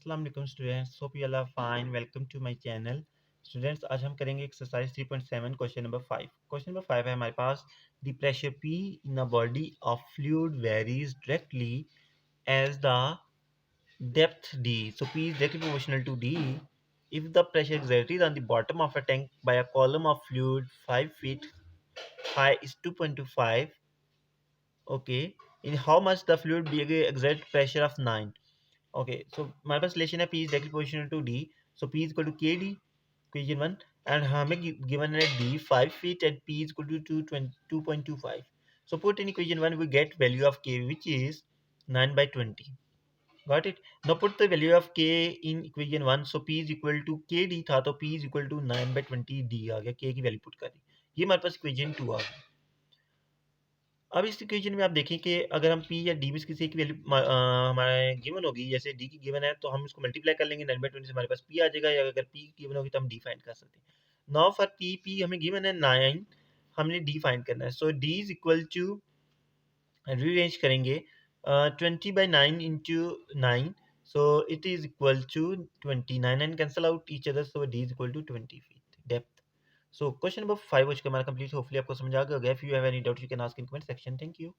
अस्सलाम वालेकुम students, hope you all are fine. Welcome to my channel. Students, आज हम करेंगे exercise 3.7 question number 5। Question number 5 है हमारे पास, the pressure P in a body of fluid varies directly as the depth D. So P is directly proportional to D. If the pressure exerted on the bottom of a tank by a column of fluid 5 feet high is 2.25, okay, in how much the fluid be exert pressure of 9. Okay, so हमारे पास relation है P is directly proportional to D. So P is equal to KD, equation 1, and हमें given है D 5 feet and P is equal to 2.25. So put in equation 1 we get value of K which is 9 by 20. Got it? Now put the value of K in equation 1. So P is equal to KD था तो P is equal to 9 by 20 D आ गया, K की value put कर दी। ये हमारे पास equation 2 आ गई। अब इस इक्वेशन में आप देखें कि अगर हम P या D में से किसी एक वैल्यू हमारे गिवन होगी, जैसे D की गिवन है तो हम इसको मल्टीप्लाई कर लेंगे 9/20 से हमारे पास P आ जाएगा, या अगर P की गिवन होगी तो हम D फाइंड कर सकते हैं। नाउ फॉर P हमें गिवन है 9, हमने D फाइंड करना है। So D is equal to, rearrange करेंगे 20/9 into 9, so it is equal to 29 and cancel out each other, so D is equal to 20 feet depth. So question number 5 हो चुका है हमारा कंप्लीट। होपफुली आपको समझ आ गया होगा। If you have any doubt you can ask in comment section. Thank you.